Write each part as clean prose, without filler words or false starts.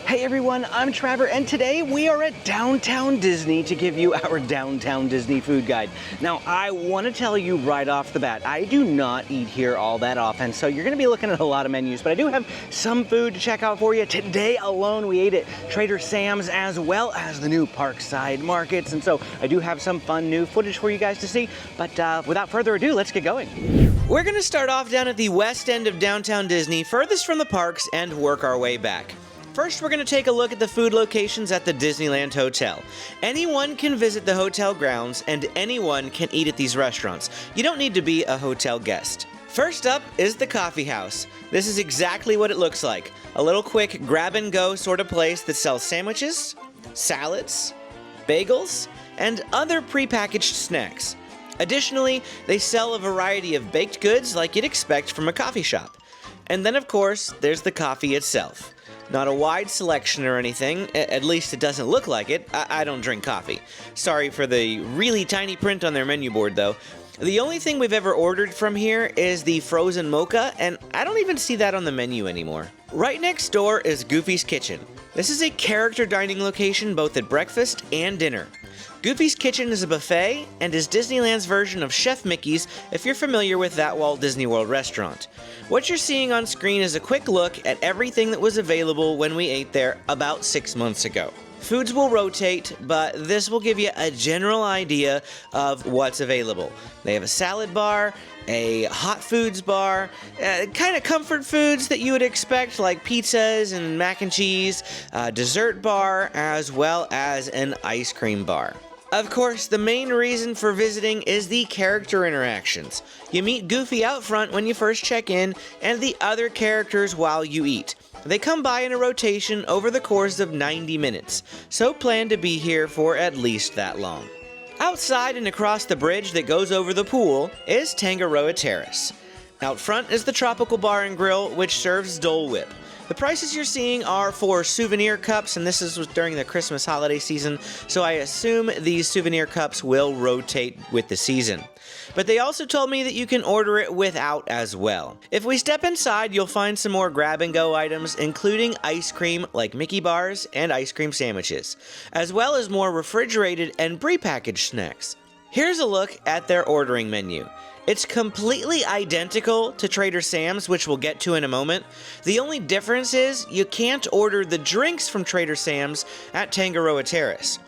Hey everyone, I'm Trevor, and today we are at Downtown Disney to give you our Downtown Disney food guide. Now, I want to tell you right off the bat, I do not eat here all that often, so you're going to be looking at a lot of menus, but I do have some food to check out for you. Today alone, we ate at Trader Sam's as well as the new Parkside Markets, and so I do have some fun new footage for you guys to see, but without further ado, let's get going. We're going to start off down at the west end of Downtown Disney, furthest from the parks, and work our way back. First, we're going to take a look at the food locations at the Disneyland Hotel. Anyone can visit the hotel grounds, and anyone can eat at these restaurants. You don't need to be a hotel guest. First up is the coffee house. This is exactly what it looks like. A little quick grab-and-go sort of place that sells sandwiches, salads, bagels, and other prepackaged snacks. Additionally, they sell a variety of baked goods like you'd expect from a coffee shop. And then, of course, there's the coffee itself. Not a wide selection or anything, at least it doesn't look like it. I don't drink coffee. Sorry for the really tiny print on their menu board though. The only thing we've ever ordered from here is the frozen mocha, and I don't even see that on the menu anymore. Right next door is Goofy's Kitchen. This is a character dining location both at breakfast and dinner. Goofy's Kitchen is a buffet and is Disneyland's version of Chef Mickey's if you're familiar with that Walt Disney World restaurant. What you're seeing on screen is a quick look at everything that was available when we ate there about 6 months ago. Foods will rotate, but this will give you a general idea of what's available. They have a salad bar, a hot foods bar, kind of comfort foods that you would expect like pizzas and mac and cheese, a dessert bar, as well as an ice cream bar. Of course, the main reason for visiting is the character interactions. You meet Goofy out front when you first check in, and the other characters while you eat. They come by in a rotation over the course of 90 minutes, so plan to be here for at least that long. Outside and across the bridge that goes over the pool is Tangaroa Terrace. Out front is the Tropical Bar and Grill, which serves Dole Whip. The prices you're seeing are for souvenir cups, and this is during the Christmas holiday season, so I assume these souvenir cups will rotate with the season. But they also told me that you can order it without as well. If we step inside, you'll find some more grab-and-go items, including ice cream like Mickey bars and ice cream sandwiches, as well as more refrigerated and prepackaged snacks. Here's a look at their ordering menu. It's completely identical to Trader Sam's, which we'll get to in a moment. The only difference is you can't order the drinks from Trader Sam's at Tangaroa Terrace.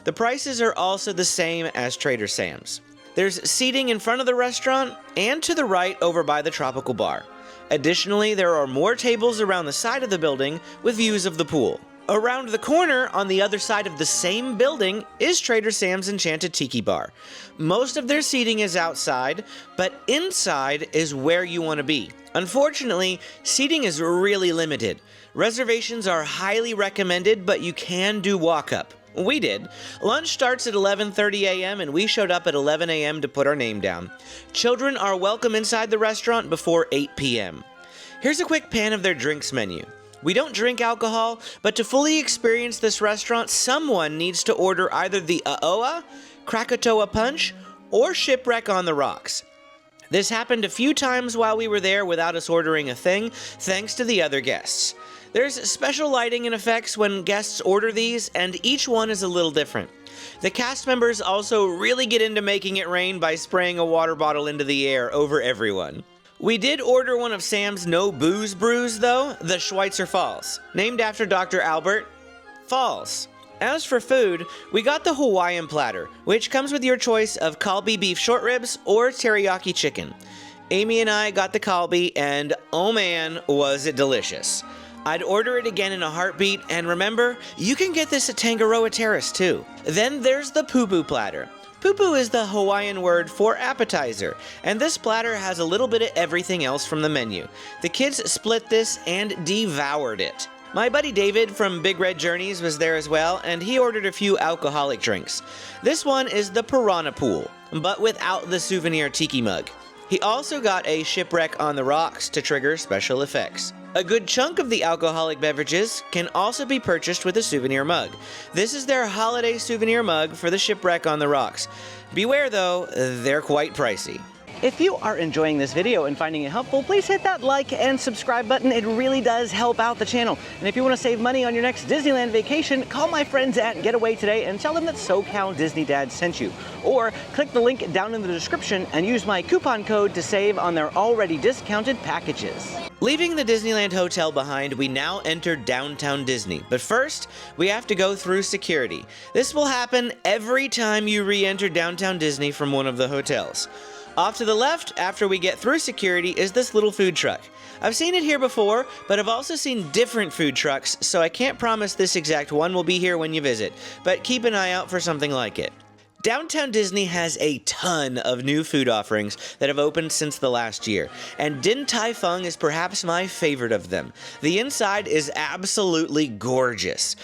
The prices are also the same as Trader Sam's. There's seating in front of the restaurant and to the right over by the Tropical Bar. Additionally, there are more tables around the side of the building with views of the pool. Around the corner, on the other side of the same building, is Trader Sam's Enchanted Tiki Bar. Most of their seating is outside, but inside is where you want to be. Unfortunately, seating is really limited. Reservations are highly recommended, but you can do walk-up. We did. Lunch starts at 11:30 a.m. and we showed up at 11 a.m. to put our name down. Children are welcome inside the restaurant before 8 p.m. Here's a quick pan of their drinks menu. We don't drink alcohol, but to fully experience this restaurant, someone needs to order either the Aoa, Krakatoa Punch, or Shipwreck on the Rocks. This happened a few times while we were there without us ordering a thing, thanks to the other guests. There's special lighting and effects when guests order these, and each one is a little different. The cast members also really get into making it rain by spraying a water bottle into the air over everyone. We did order one of Sam's no booze brews though, the Schweitzer Falls, named after Dr. Albert Falls. As for food, we got the Hawaiian platter, which comes with your choice of Kalbi beef short ribs or teriyaki chicken. Amy and I got the Kalbi, and oh man, was it delicious. I'd order it again in a heartbeat, and remember, you can get this at Tangaroa Terrace too. Then there's the Pupu platter. Pupu is the Hawaiian word for appetizer, and this platter has a little bit of everything else from the menu. The kids split this and devoured it. My buddy David from Big Red Journeys was there as well, and he ordered a few alcoholic drinks. This one is the Piranha Pool, but without the souvenir tiki mug. He also got a Shipwreck on the Rocks to trigger special effects. A good chunk of the alcoholic beverages can also be purchased with a souvenir mug. This is their holiday souvenir mug for the Shipwreck on the Rocks. Beware though, they're quite pricey. If you are enjoying this video and finding it helpful, please hit that like and subscribe button. It really does help out the channel. And if you want to save money on your next Disneyland vacation, call my friends at Getaway today and tell them that SoCal Disney Dad sent you. Or click the link down in the description and use my coupon code to save on their already discounted packages. Leaving the Disneyland Hotel behind, we now enter downtown Disney. But first, we have to go through security. This will happen every time you re-enter downtown Disney from one of the hotels. Off to the left, after we get through security, is this little food truck. I've seen it here before, but I've also seen different food trucks, so I can't promise this exact one will be here when you visit, but keep an eye out for something like it. Downtown Disney has a ton of new food offerings that have opened since the last year, and Din Tai Fung is perhaps my favorite of them. The inside is absolutely gorgeous.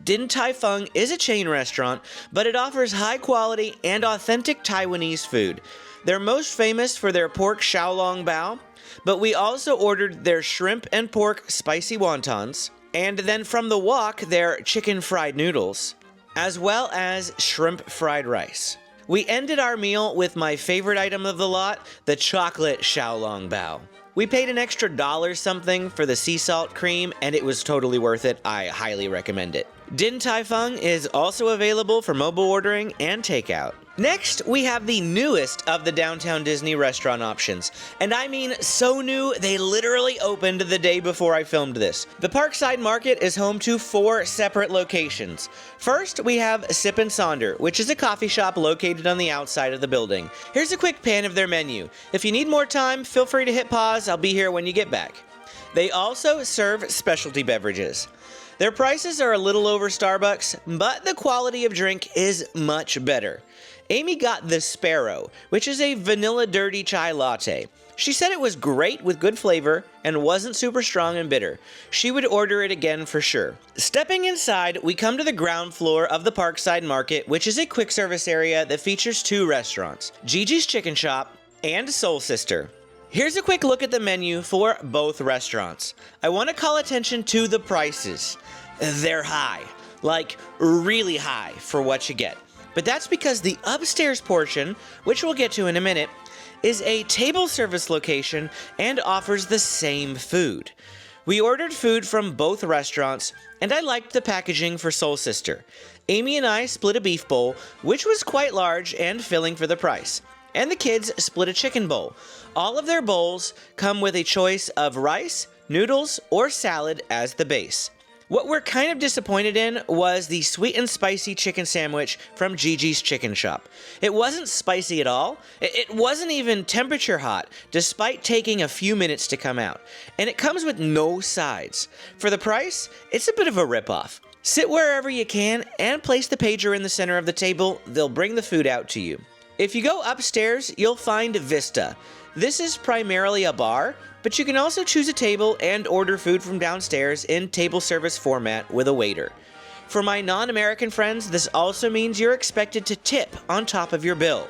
Din Tai Fung is a chain restaurant, but it offers high quality and authentic Taiwanese food. They're most famous for their pork xiaolong bao, but we also ordered their shrimp and pork spicy wontons, and then from the wok, their chicken fried noodles, as well as shrimp fried rice. We ended our meal with my favorite item of the lot, the chocolate xiaolong bao. We paid an extra $1 something for the sea salt cream, and it was totally worth it. I highly recommend it. Din Tai Fung is also available for mobile ordering and takeout. Next, we have the newest of the Downtown Disney restaurant options. And I mean so new, they literally opened the day before I filmed this. The Parkside Market is home to 4 separate locations. First, we have Sip and Sonder, which is a coffee shop located on the outside of the building. Here's a quick pan of their menu. If you need more time, feel free to hit pause. I'll be here when you get back. They also serve specialty beverages. Their prices are a little over Starbucks, but the quality of drink is much better. Amy got the Sparrow, which is a vanilla dirty chai latte. She said it was great with good flavor and wasn't super strong and bitter. She would order it again for sure. Stepping inside, we come to the ground floor of the Parkside Market, which is a quick service area that features 2 restaurants, Gigi's Chicken Shop and Soul Sister. Here's a quick look at the menu for both restaurants. I want to call attention to the prices. They're high, like really high for what you get. But that's because the upstairs portion, which we'll get to in a minute, is a table service location and offers the same food. We ordered food from both restaurants, and I liked the packaging for Soul Sister. Amy and I split a beef bowl, which was quite large and filling for the price. And the kids split a chicken bowl. All of their bowls come with a choice of rice, noodles, or salad as the base. What we're kind of disappointed in was the sweet and spicy chicken sandwich from Gigi's Chicken Shop. It wasn't spicy at all. It wasn't even temperature hot, despite taking a few minutes to come out. And it comes with no sides. For the price, it's a bit of a ripoff. Sit wherever you can and place the pager in the center of the table. They'll bring the food out to you. If you go upstairs, you'll find Vista. This is primarily a bar, but you can also choose a table and order food from downstairs in table service format with a waiter. For my non-American friends, this also means you're expected to tip on top of your bill.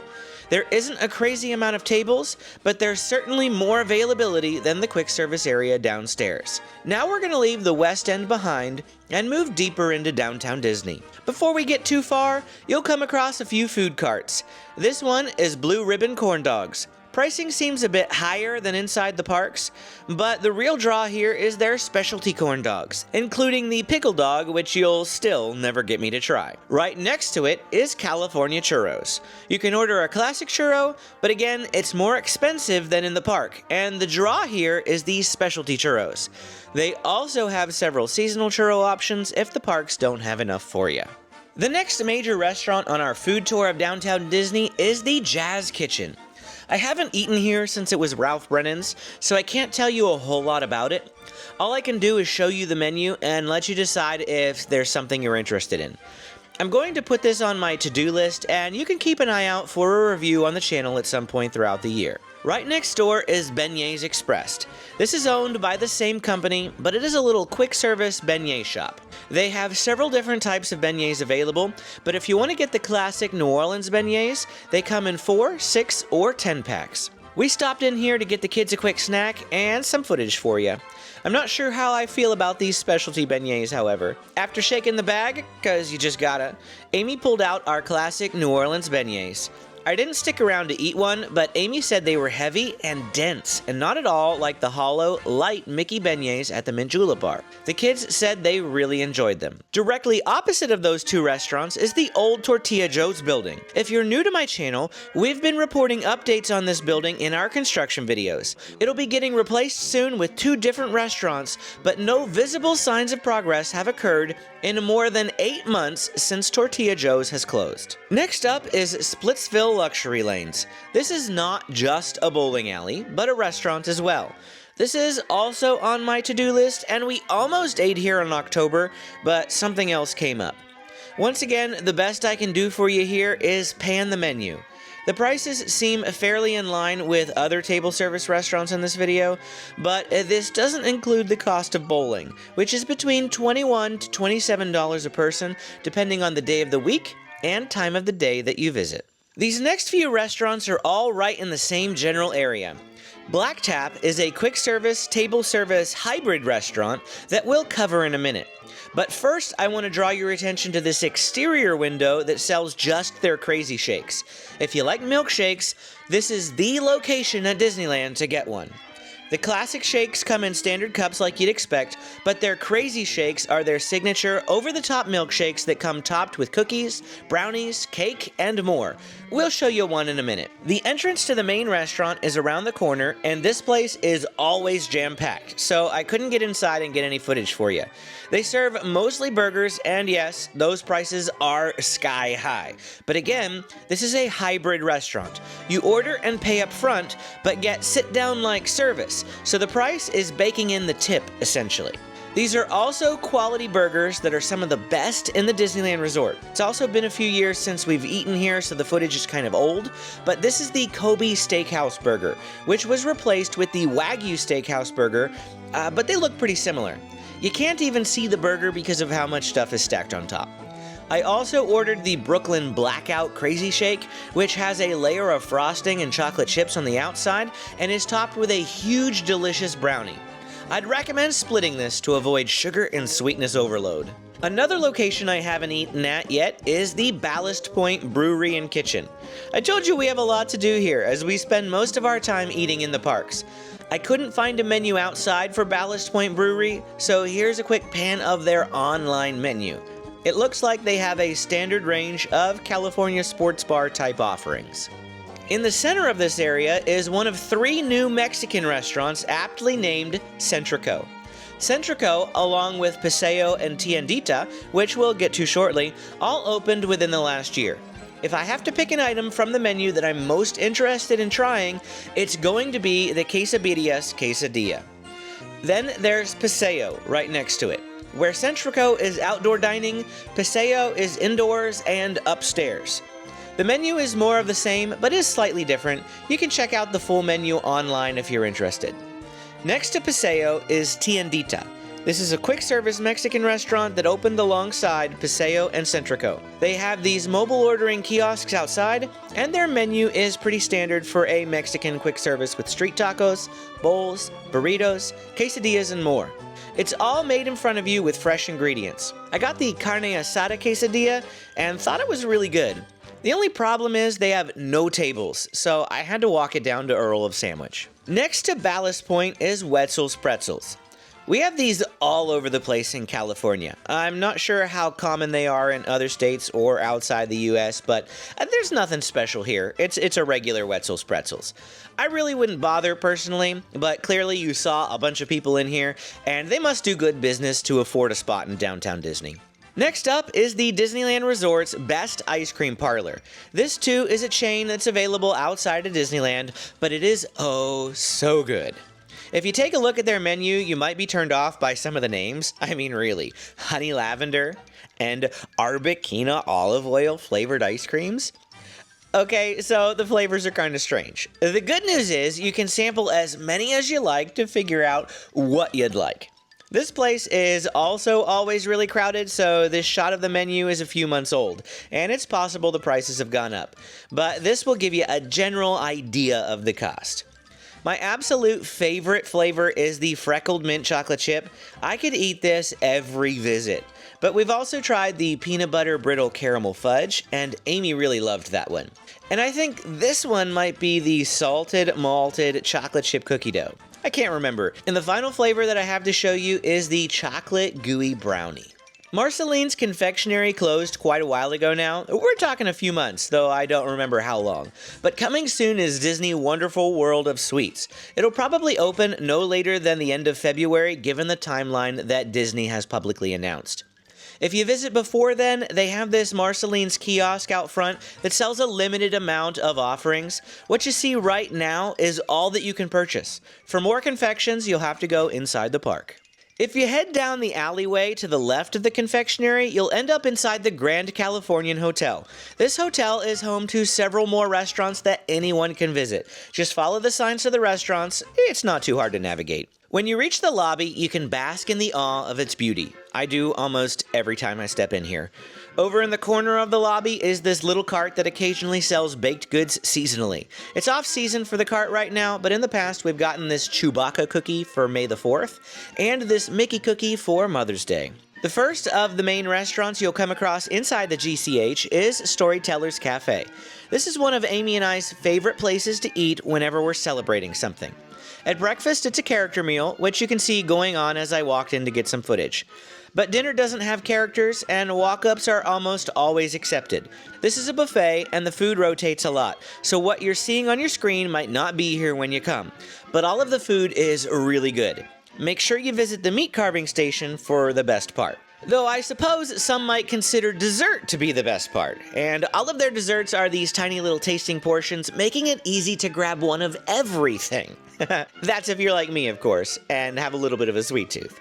There isn't a crazy amount of tables, but there's certainly more availability than the quick service area downstairs. Now we're going to leave the West End behind and move deeper into downtown Disney. Before we get too far, you'll come across a few food carts. This one is Blue Ribbon Corn Dogs. Pricing seems a bit higher than inside the parks, but the real draw here is their specialty corn dogs, including the pickle dog, which you'll still never get me to try. Right next to it is California Churros. You can order a classic churro, but again, it's more expensive than in the park, and the draw here is these specialty churros. They also have several seasonal churro options if the parks don't have enough for you. The next major restaurant on our food tour of downtown Disney is the Jazz Kitchen. I haven't eaten here since it was Ralph Brennan's, so I can't tell you a whole lot about it. All I can do is show you the menu and let you decide if there's something you're interested in. I'm going to put this on my to-do list, and you can keep an eye out for a review on the channel at some point throughout the year. Right next door is Beignets Express. This is owned by the same company, but it is a little quick-service beignet shop. They have several different types of beignets available, but if you want to get the classic New Orleans beignets, they come in 4, 6, or 10 packs. We stopped in here to get the kids a quick snack and some footage for you. I'm not sure how I feel about these specialty beignets, however. After shaking the bag, cause you just gotta, Amy pulled out our classic New Orleans beignets. I didn't stick around to eat one, but Amy said they were heavy and dense, and not at all like the hollow, light Mickey beignets at the Mint Julep bar. The kids said they really enjoyed them. Directly opposite of those two restaurants is the old Tortilla Joe's building. If you're new to my channel, we've been reporting updates on this building in our construction videos. It'll be getting replaced soon with two different restaurants, but no visible signs of progress have occurred in more than 8 months since Tortilla Joe's has closed. Next up is Splitsville Luxury Lanes. This is not just a bowling alley, but a restaurant as well. This is also on my to-do list, and we almost ate here in October, but something else came up. Once again, the best I can do for you here is pan the menu. The prices seem fairly in line with other table service restaurants in this video, but this doesn't include the cost of bowling, which is between $21 to $27 a person, depending on the day of the week and time of the day that you visit. These next few restaurants are all right in the same general area. Black Tap is a quick service, table service hybrid restaurant that we'll cover in a minute. But first, I want to draw your attention to this exterior window that sells just their crazy shakes. If you like milkshakes, this is the location at Disneyland to get one. The classic shakes come in standard cups like you'd expect, but their crazy shakes are their signature over-the-top milkshakes that come topped with cookies, brownies, cake, and more. We'll show you one in a minute. The entrance to the main restaurant is around the corner, and this place is always jam-packed, so I couldn't get inside and get any footage for you. They serve mostly burgers, and yes, those prices are sky high. But again, this is a hybrid restaurant. You order and pay up front, but get sit-down-like service, so the price is baking in the tip, essentially. These are also quality burgers that are some of the best in the Disneyland Resort. It's also been a few years since we've eaten here, so the footage is kind of old, but this is the Kobe Steakhouse burger, which was replaced with the Wagyu Steakhouse burger, but they look pretty similar. You can't even see the burger because of how much stuff is stacked on top. I also ordered the Brooklyn Blackout Crazy Shake, which has a layer of frosting and chocolate chips on the outside and is topped with a huge delicious brownie. I'd recommend splitting this to avoid sugar and sweetness overload. Another location I haven't eaten at yet is the Ballast Point Brewery and Kitchen. I told you we have a lot to do here as we spend most of our time eating in the parks. I couldn't find a menu outside for Ballast Point Brewery, so here's a quick pan of their online menu. It looks like they have a standard range of California sports bar type offerings. In the center of this area is one of 3 new Mexican restaurants aptly named Centrico. Centrico, along with Paseo and Tiendita, which we'll get to shortly, all opened within the last year. If I have to pick an item from the menu that I'm most interested in trying, it's going to be the Quesabirrias Quesadilla. Then there's Paseo right next to it. Where Centrico is outdoor dining, Paseo is indoors and upstairs. The menu is more of the same, but is slightly different. You can check out the full menu online if you're interested. Next to Paseo is Tiendita. This is a quick-service Mexican restaurant that opened alongside Paseo and Centrico. They have these mobile ordering kiosks outside, and their menu is pretty standard for a Mexican quick service with street tacos, bowls, burritos, quesadillas, and more. It's all made in front of you with fresh ingredients. I got the carne asada quesadilla and thought it was really good. The only problem is they have no tables, so I had to walk it down to Earl of Sandwich. Next to Ballast Point is Wetzel's Pretzels. We have these all over the place in California. I'm not sure how common they are in other states or outside the US, but there's nothing special here. It's a regular Wetzel's Pretzels. I really wouldn't bother personally, but clearly you saw a bunch of people in here, and they must do good business to afford a spot in downtown Disney. Next up is the Disneyland Resort's Best Ice Cream Parlor. This too is a chain that's available outside of Disneyland, but it is oh so good. If you take a look at their menu, you might be turned off by some of the names. I mean, really, honey lavender and Arbequina olive oil flavored ice creams. Okay, so the flavors are kind of strange. The good news is you can sample as many as you like to figure out what you'd like. This place is also always really crowded, so this shot of the menu is a few months old, and it's possible the prices have gone up. But this will give you a general idea of the cost. My absolute favorite flavor is the freckled mint chocolate chip. I could eat this every visit. But we've also tried the peanut butter brittle caramel fudge, and Amy really loved that one. And I think this one might be the salted malted chocolate chip cookie dough. I can't remember. And the final flavor that I have to show you is the chocolate gooey brownie. Marceline's Confectionery closed quite a while ago now. We're talking a few months, though I don't remember how long. But coming soon is Disney Wonderful World of Sweets. It'll probably open no later than the end of February, given the timeline that Disney has publicly announced. If you visit before then, they have this Marceline's kiosk out front that sells a limited amount of offerings. What you see right now is all that you can purchase. For more confections, you'll have to go inside the park. If you head down the alleyway to the left of the confectionery, you'll end up inside the Grand Californian Hotel. This hotel is home to several more restaurants that anyone can visit. Just follow the signs to the restaurants. It's not too hard to navigate. When you reach the lobby, you can bask in the awe of its beauty. I do almost every time I step in here. Over in the corner of the lobby is this little cart that occasionally sells baked goods seasonally. It's off season for the cart right now, but in the past we've gotten this Chewbacca cookie for May the 4th and this Mickey cookie for Mother's Day. The first of the main restaurants you'll come across inside the GCH is Storyteller's Cafe. This is one of Amy and I's favorite places to eat whenever we're celebrating something. At breakfast, it's a character meal, which you can see going on as I walked in to get some footage. But dinner doesn't have characters, and walk-ups are almost always accepted. This is a buffet, and the food rotates a lot, so what you're seeing on your screen might not be here when you come. But all of the food is really good. Make sure you visit the meat carving station for the best part. Though I suppose some might consider dessert to be the best part, and all of their desserts are these tiny little tasting portions, making it easy to grab one of everything. That's if you're like me, of course, and have a little bit of a sweet tooth.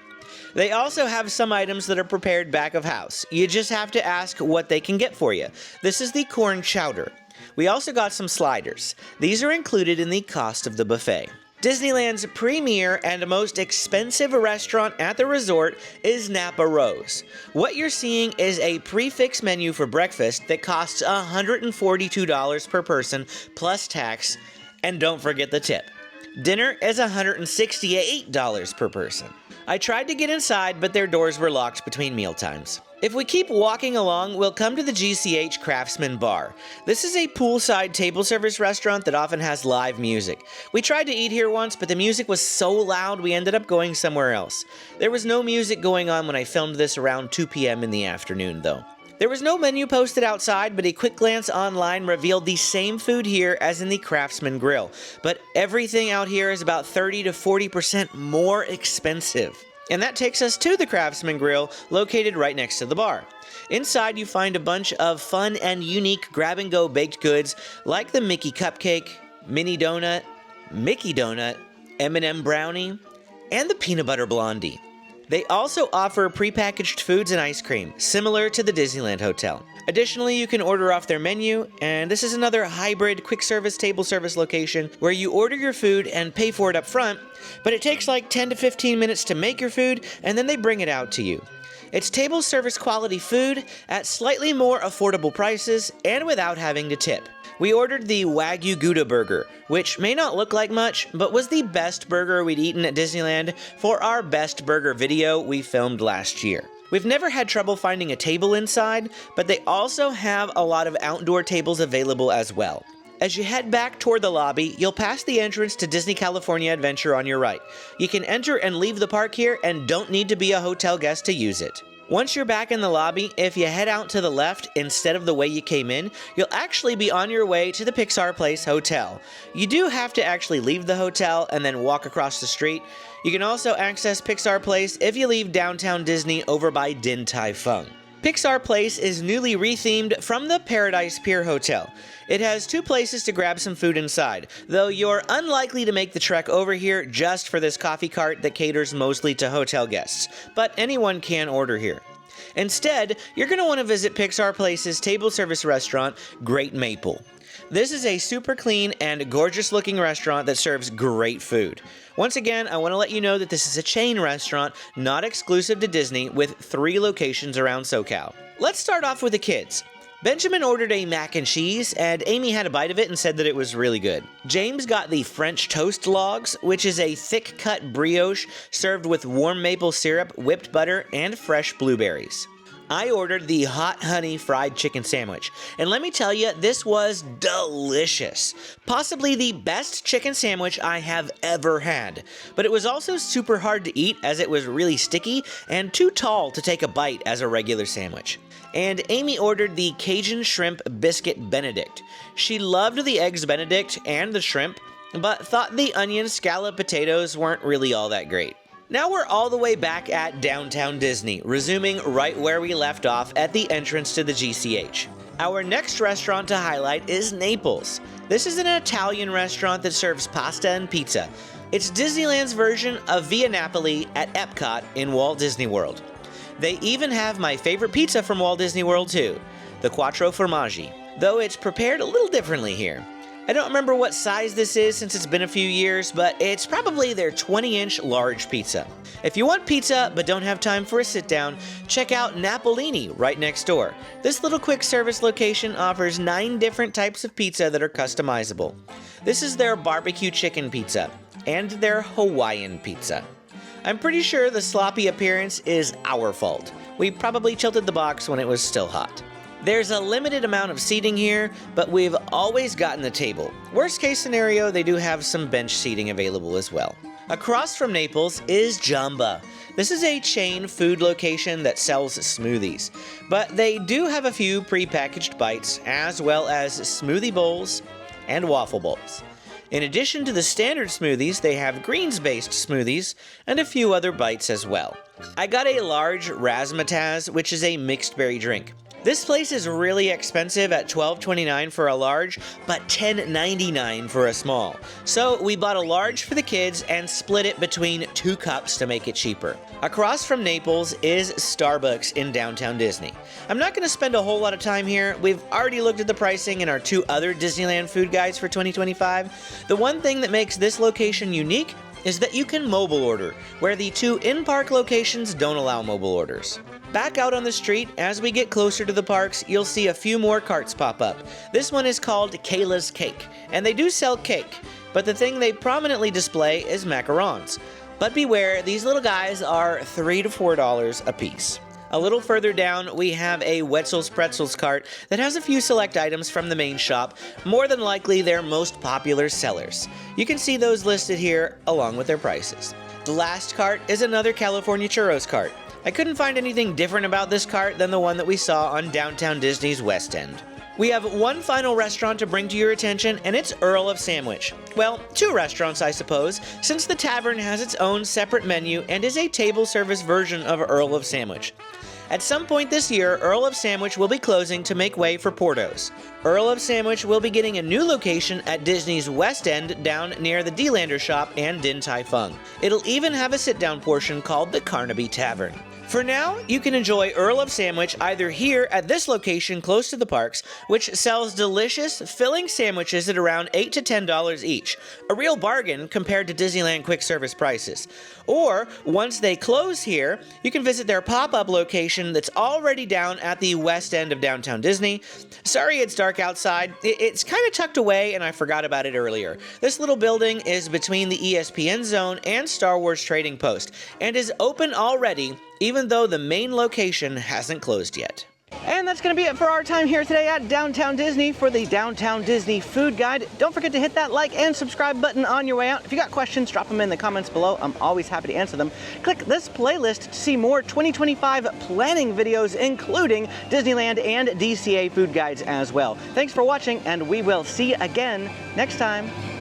They also have some items that are prepared back of house. You just have to ask what they can get for you. This is the corn chowder. We also got some sliders. These are included in the cost of the buffet. Disneyland's premier and most expensive restaurant at the resort is Napa Rose. What you're seeing is a prix menu for breakfast that costs $142 per person plus tax, and don't forget the tip. Dinner is $168 per person. I tried to get inside, but their doors were locked between mealtimes. If we keep walking along, we'll come to the GCH Craftsman Bar. This is a poolside table service restaurant that often has live music. We tried to eat here once, but the music was so loud we ended up going somewhere else. There was no music going on when I filmed this around 2 p.m. in the afternoon, though. There was no menu posted outside, but a quick glance online revealed the same food here as in the Craftsman Grill. But everything out here is about 30 to 40% more expensive. And that takes us to the Craftsman Grill, located right next to the bar. Inside you find a bunch of fun and unique grab-and-go baked goods like the Mickey Cupcake, Mini Donut, Mickey Donut, M&M Brownie, and the Peanut Butter Blondie. They also offer prepackaged foods and ice cream, similar to the Disneyland Hotel. Additionally, you can order off their menu, and this is another hybrid quick service table service location where you order your food and pay for it up front, but it takes like 10 to 15 minutes to make your food, and then they bring it out to you. It's table service quality food at slightly more affordable prices and without having to tip. We ordered the Wagyu Gouda burger, which may not look like much, but was the best burger we'd eaten at Disneyland for our best burger video we filmed last year. We've never had trouble finding a table inside, but they also have a lot of outdoor tables available as well. As you head back toward the lobby, you'll pass the entrance to Disney California Adventure on your right. You can enter and leave the park here and don't need to be a hotel guest to use it. Once you're back in the lobby, if you head out to the left instead of the way you came in, you'll actually be on your way to the Pixar Place Hotel. You do have to actually leave the hotel and then walk across the street. You can also access Pixar Place if you leave downtown Disney over by Din Tai Fung. Pixar Place is newly rethemed from the Paradise Pier Hotel. It has 2 places to grab some food inside, though you're unlikely to make the trek over here just for this coffee cart that caters mostly to hotel guests, but anyone can order here. Instead, you're going to want to visit Pixar Place's table service restaurant, Great Maple. This is a super clean and gorgeous looking restaurant that serves great food. Once again, I want to let you know that this is a chain restaurant, not exclusive to Disney, with 3 locations around SoCal. Let's start off with the kids. Benjamin ordered a mac and cheese, and Amy had a bite of it and said that it was really good. James got the French toast logs, which is a thick-cut brioche served with warm maple syrup, whipped butter, and fresh blueberries. I ordered the hot honey fried chicken sandwich, and let me tell you, this was delicious. Possibly the best chicken sandwich I have ever had, but it was also super hard to eat as it was really sticky and too tall to take a bite as a regular sandwich. And Amy ordered the Cajun shrimp biscuit Benedict. She loved the eggs Benedict and the shrimp, but thought the onion scallop potatoes weren't really all that great. Now we're all the way back at Downtown Disney, resuming right where we left off at the entrance to the GCH. Our next restaurant to highlight is Naples. This is an Italian restaurant that serves pasta and pizza. It's Disneyland's version of Via Napoli at Epcot in Walt Disney World. They even have my favorite pizza from Walt Disney World too, the Quattro Formaggi, though it's prepared a little differently here. I don't remember what size this is since it's been a few years, but it's probably their 20-inch large pizza. If you want pizza but don't have time for a sit-down, check out Napolini right next door. This little quick service location offers 9 different types of pizza that are customizable. This is their barbecue chicken pizza and their Hawaiian pizza. I'm pretty sure the sloppy appearance is our fault. We probably tilted the box when it was still hot. There's a limited amount of seating here, but we've always gotten a table. Worst case scenario, they do have some bench seating available as well. Across from Naples is Jamba. This is a chain food location that sells smoothies, but they do have a few pre-packaged bites, as well as smoothie bowls and waffle bowls. In addition to the standard smoothies, they have greens-based smoothies and a few other bites as well. I got a large razzmatazz, which is a mixed berry drink. This place is really expensive at $12.29 for a large, but $10.99 for a small. So we bought a large for the kids and split it between 2 cups to make it cheaper. Across from Naples is Starbucks in Downtown Disney. I'm not going to spend a whole lot of time here. We've already looked at the pricing in our 2 other Disneyland food guides for 2025. The one thing that makes this location unique is that you can mobile order, where the 2 in-park locations don't allow mobile orders. Back out on the street, as we get closer to the parks, you'll see a few more carts pop up. This one is called Kayla's Cake, and they do sell cake, but the thing they prominently display is macarons. But beware, these little guys are $3 to $4 a piece. A little further down, we have a Wetzel's Pretzels cart that has a few select items from the main shop, more than likely their most popular sellers. You can see those listed here, along with their prices. The last cart is another California Churros cart. I couldn't find anything different about this cart than the one that we saw on Downtown Disney's West End. We have one final restaurant to bring to your attention, and it's Earl of Sandwich. Well, 2 restaurants, I suppose, since the tavern has its own separate menu and is a table service version of Earl of Sandwich. At some point this year, Earl of Sandwich will be closing to make way for Porto's. Earl of Sandwich will be getting a new location at Disney's West End down near the D-Lander shop and Din Tai Fung. It'll even have a sit-down portion called the Carnaby Tavern. For now, you can enjoy Earl of Sandwich either here at this location close to the parks, which sells delicious, filling sandwiches at around $8 to $10 each, a real bargain compared to Disneyland quick service prices. Or, once they close here, you can visit their pop-up location that's already down at the west end of Downtown Disney. Sorry it's dark outside. It's kind of tucked away and I forgot about it earlier. This little building is between the ESPN Zone and Star Wars Trading Post and is open already, even though the main location hasn't closed yet. And that's going to be it for our time here today at Downtown Disney for the Downtown Disney Food Guide. Don't forget to hit that like and subscribe button on your way out. If you got questions, drop them in the comments below. I'm always happy to answer them. Click this playlist to see more 2025 planning videos, including Disneyland and DCA food guides as well. Thanks for watching, and we will see you again next time.